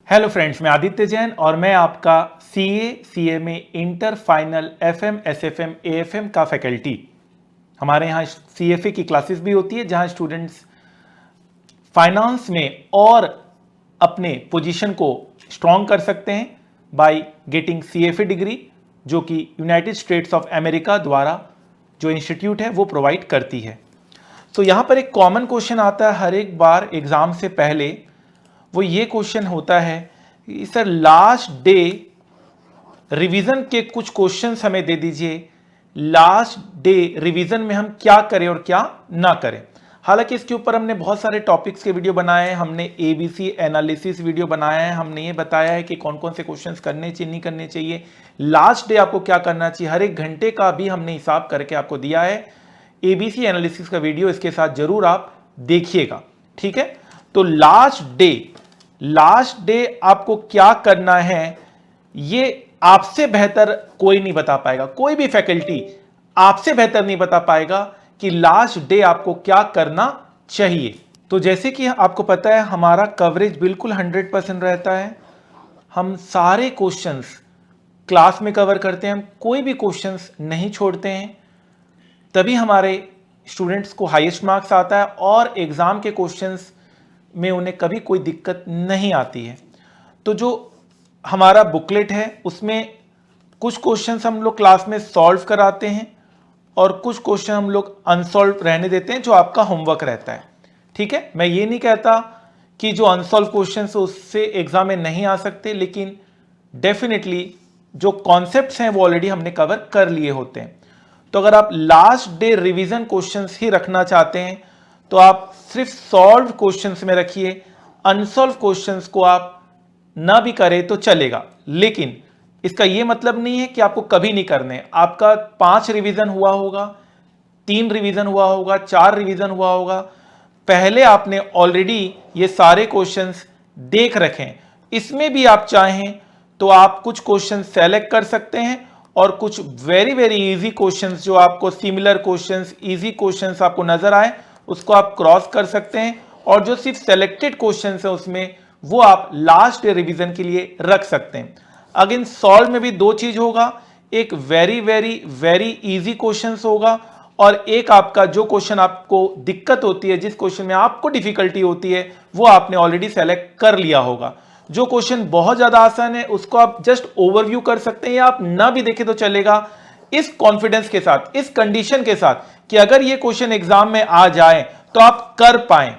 Hello friends, मैं आदित्य जैन और मैं आपका CA में inter final FM SFM AFM का फैकल्टी। हमारे यहाँ CFA की क्लासेस भी होती है जहाँ स्टूडेंट्स फाइनेंस में और अपने पोजीशन को स्ट्रॉन्ग कर सकते हैं बाय गेटिंग CFA डिग्री, जो कि यूनाइटेड स्टेट्स ऑफ अमेरिका द्वारा जो इंस्टीट्यूट है वो प्रोवाइड करती है। तो यहाँ पर एक कॉमन क्वेश्चन आता है हर एक बार एग्जाम से पहले, वो ये क्वेश्चन होता है कि सर लास्ट डे रिवीजन के कुछ क्वेश्चंस हमें दे दीजिए, लास्ट डे रिवीजन में हम क्या करें और क्या ना करें। हालांकि इसके ऊपर हमने बहुत सारे टॉपिक्स के वीडियो बनाए हैं, हमने ABC एनालिसिस वीडियो बनाया है, हमने ये बताया है कि कौन कौन से क्वेश्चंस करने चाहिए नहीं करने चाहिए, लास्ट डे आपको क्या करना चाहिए, हर एक घंटे का भी हमने हिसाब करके आपको दिया है। ABC एनालिसिस का वीडियो इसके साथ जरूर आप देखिएगा, ठीक है। तो लास्ट डे आपको क्या करना है ये आपसे बेहतर कोई नहीं बता पाएगा, कोई भी फैकल्टी आपसे बेहतर नहीं बता पाएगा कि लास्ट डे आपको क्या करना चाहिए। तो जैसे कि आपको पता है हमारा कवरेज बिल्कुल 100% रहता है, हम सारे क्वेश्चंस क्लास में कवर करते हैं, हम कोई भी क्वेश्चंस नहीं छोड़ते हैं, तभी हमारे स्टूडेंट्स को हाईएस्ट मार्क्स आता है और एग्जाम के क्वेश्चंस में उन्हें कभी कोई दिक्कत नहीं आती है। तो जो हमारा बुकलेट है उसमें कुछ क्वेश्चंस हम लोग क्लास में सॉल्व कराते हैं और कुछ क्वेश्चन हम लोग अनसॉल्व रहने देते हैं जो आपका होमवर्क रहता है, ठीक है। मैं ये नहीं कहता कि जो अनसॉल्व क्वेश्चंस उससे एग्जाम में नहीं आ सकते, लेकिन डेफिनेटली जो कॉन्सेप्ट्स हैं वो ऑलरेडी हमने कवर कर लिए होते हैं। तो अगर आप लास्ट डे रिवीजन क्वेश्चंस ही रखना चाहते हैं तो आप सिर्फ सॉल्व क्वेश्चंस में रखिए, अनसॉल्व क्वेश्चंस को आप ना भी करें तो चलेगा, लेकिन इसका यह मतलब नहीं है कि आपको कभी नहीं करने। आपका 5 रिवीजन हुआ होगा, 3 रिवीजन हुआ होगा, 4 रिवीजन हुआ होगा, पहले आपने ऑलरेडी ये सारे क्वेश्चंस देख रखे हैं। इसमें भी आप चाहें तो आप कुछ क्वेश्चन सेलेक्ट कर सकते हैं और कुछ वेरी वेरी इजी क्वेश्चंस जो आपको सिमिलर क्वेश्चंस, इजी क्वेश्चंस आपको नजर आए उसको आप क्रॉस कर सकते हैं, और जो सिर्फ सेलेक्टेड क्वेश्चंस है उसमें वो आप लास्ट डे रिवीजन के लिए रख सकते हैं। अगेन सॉल्व में भी 2 चीज होगा, एक very very very easy questions होगा और एक आपका जो क्वेश्चन आपको दिक्कत होती है, जिस क्वेश्चन में आपको डिफिकल्टी होती है वो आपने ऑलरेडी सेलेक्ट कर लिया होगा। जो क्वेश्चन बहुत ज्यादा आसान है उसको आप जस्ट ओवरव्यू कर सकते हैं या आप ना भी देखें तो चलेगा, इस कॉन्फिडेंस के साथ, इस कंडीशन के साथ कि अगर ये क्वेश्चन एग्जाम में आ जाए तो आप कर पाएं,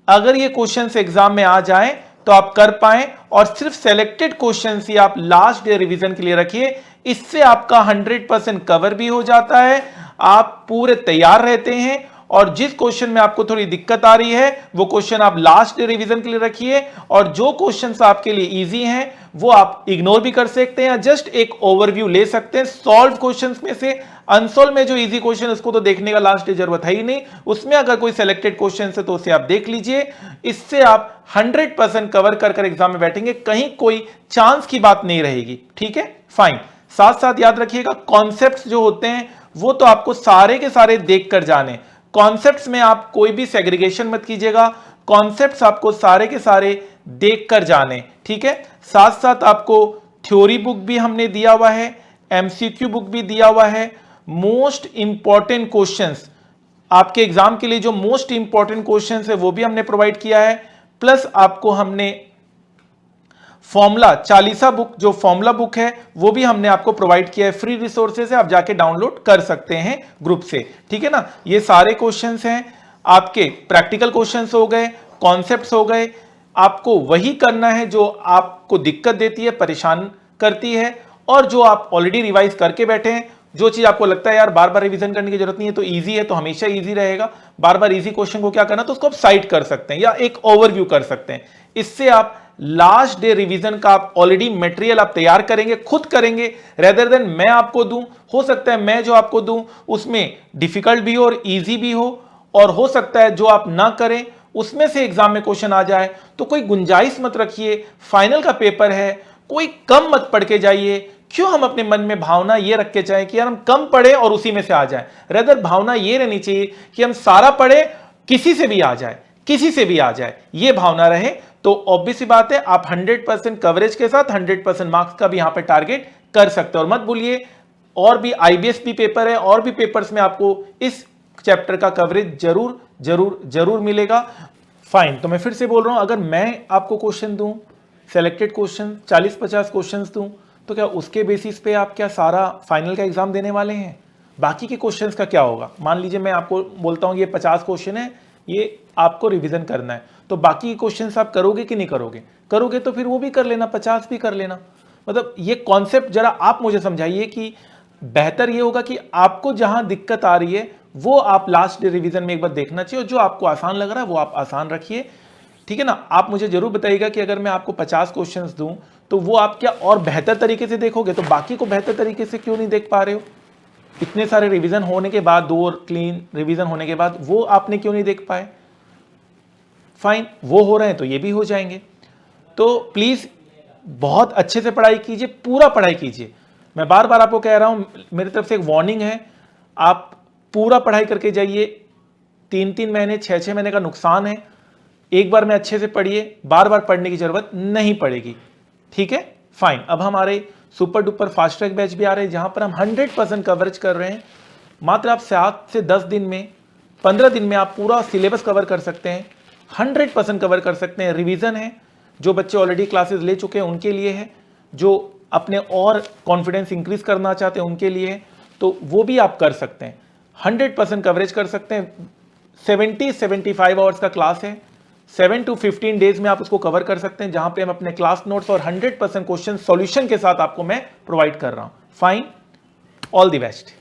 अगर ये क्वेश्चन एग्जाम में आ जाए तो आप कर पाएं, और सिर्फ सेलेक्टेड क्वेश्चन ही आप लास्ट डे रिवीजन के लिए रखिए। इससे आपका 100% कवर भी हो जाता है, आप पूरे तैयार रहते हैं, और जिस क्वेश्चन में आपको थोड़ी दिक्कत आ रही है वो क्वेश्चन आप लास्ट डे रिवीजन के लिए रखिए, और जो क्वेश्चंस आपके लिए इजी हैं वो आप इग्नोर भी कर सकते हैं, जस्ट एक ओवरव्यू ले सकते हैं सॉल्व क्वेश्चंस में से। अनसॉल्व में जो इजी क्वेश्चन उसको तो देखने का लास्ट डे जरूरत है ही नहीं, उसमें अगर कोई सिलेक्टेड क्वेश्चन है तो उसे आप देख लीजिए। इससे आप 100% कवर कर एग्जाम में बैठेंगे, कहीं कोई चांस की बात नहीं रहेगी, ठीक है, फाइन। साथ साथ याद रखिएगा कॉन्सेप्ट्स जो होते हैं वो तो आपको सारे के सारे देख कर जाने, कॉन्सेप्ट्स में आप कोई भी सेग्रीगेशन मत कीजिएगा, कॉन्सेप्ट्स आपको सारे के सारे देख कर जाने, ठीक है। साथ साथ आपको थ्योरी बुक भी हमने दिया हुआ है, MCQ बुक भी दिया हुआ है, मोस्ट इंपॉर्टेंट क्वेश्चंस आपके एग्जाम के लिए जो मोस्ट इंपॉर्टेंट क्वेश्चंस है वो भी हमने प्रोवाइड किया है, प्लस आपको हमने फॉर्मूला 40 बुक, जो फॉर्मूला बुक है वो भी हमने आपको प्रोवाइड किया है, फ्री रिसोर्सेज है, आप जाके डाउनलोड कर सकते हैं ग्रुप से, ठीक है ना। ये सारे क्वेश्चंस हैं आपके, प्रैक्टिकल क्वेश्चंस हो गए, कॉन्सेप्ट्स हो गए, आपको वही करना है जो आपको दिक्कत देती है, परेशान करती है, और जो आप ऑलरेडी रिवाइज करके बैठे हैं। जो चीज आपको लगता है यार बार बार रिवीजन करने की जरूरत नहीं है, तो इजी है तो हमेशा इजी रहेगा, बार बार इजी क्वेश्चन को क्या करना तो उसको आप साइड कर सकते हैं या एक ओवरव्यू कर सकते हैं। इससे आप लास्ट डे रिवीजन का आप ऑलरेडी मटेरियल आप तैयार करेंगे, खुद करेंगे, रेदर देन मैं आपको दूं। हो सकता है मैं जो आपको दूं उसमें डिफिकल्ट भी हो और इजी भी हो, और हो सकता है जो आप ना करें उसमें से एग्जाम में क्वेश्चन आ जाए, तो कोई गुंजाइश मत रखिए, फाइनल का पेपर है, कोई कम मत पढ़ के जाइए। क्यों हम अपने मन में भावना ये रख के चाहे कि यार हम कम पढ़े और उसी में से आ जाए, रेदर भावना ये रहनी चाहिए कि हम सारा पढ़े, किसी से भी आ जाए, किसी से भी आ जाए, ये भावना रहे तो ऑब्वियस सी बात है आप 100% कवरेज के साथ 100% मार्क्स का भी यहां पे टारगेट कर सकते हो। और मत भूलिए और भी आईबीएस भी पेपर है, और भी पेपर्स में आपको इस चैप्टर का कवरेज जरूर जरूर जरूर मिलेगा। फाइन, तो मैं फिर से बोल रहा हूं, अगर मैं आपको क्वेश्चन दूं, सेलेक्टेड क्वेश्चन 40-50 क्वेश्चंस दूं, तो क्या उसके बेसिस पे आप क्या सारा फाइनल का एग्जाम देने वाले हैं? बाकी के क्वेश्चंस का क्या होगा? मान लीजिए मैं आपको बोलता हूं ये 50 क्वेश्चन है, ये आपको रिवीजन करना है, तो बाकी क्वेश्चंस आप करोगे कि नहीं करोगे? करोगे तो फिर वो भी कर लेना, 50 भी कर लेना। मतलब ये कॉन्सेप्ट जरा आप मुझे समझाइए कि बेहतर ये होगा कि आपको जहां दिक्कत आ रही है वो आप लास्ट डे रिवीजन में एक बार देखना चाहिए, और जो आपको आसान लग रहा है वो आप आसान रखिए, ठीक है ना। आप मुझे जरूर बताइएगा कि अगर मैं आपको 50 क्वेश्चंस दूं तो वो आप क्या और बेहतर तरीके से देखोगे, तो बाकी को बेहतर तरीके से क्यों नहीं देख पा रहे हो? इतने सारे रिवीजन होने के बाद, 2 क्लीन रिवीजन होने के बाद वो आपने क्यों नहीं देख पाए? फाइन, वो हो रहे हैं तो ये भी हो जाएंगे। तो प्लीज बहुत अच्छे से पढ़ाई कीजिए, पूरा पढ़ाई कीजिए। मैं बार बार आपको कह रहा हूं, मेरी तरफ से एक वार्निंग है, आप पूरा पढ़ाई करके जाइए। 3-3 महीने 6-6 महीने का नुकसान है। एक बार में अच्छे से पढ़िए, बार बार पढ़ने की जरूरत नहीं पड़ेगी, ठीक है। फाइन, अब हमारे super duper fast track batch भी आ रहे हैं, जहां पर हम 100% कवरेज कर रहे हैं। मात्र आप 7 से 10 दिन में, 15 दिन में आप पूरा सिलेबस कवर कर सकते हैं, 100% कवर कर सकते हैं। रिवीजन है, जो बच्चे ऑलरेडी क्लासेस ले चुके हैं उनके लिए है, जो अपने और कॉन्फिडेंस इंक्रीज करना चाहते हैं उनके लिए है, तो वो भी आप कर सकते हैं। 100% कवरेज कर सकते हैं। 70-75 आवर्स का क्लास है, 7 to 15 डेज में आप उसको कवर कर सकते हैं, जहां पे हम अपने क्लास नोट्स और 100% क्वेश्चन सॉल्यूशन के साथ आपको मैं प्रोवाइड कर रहा हूं। Fine, all the best.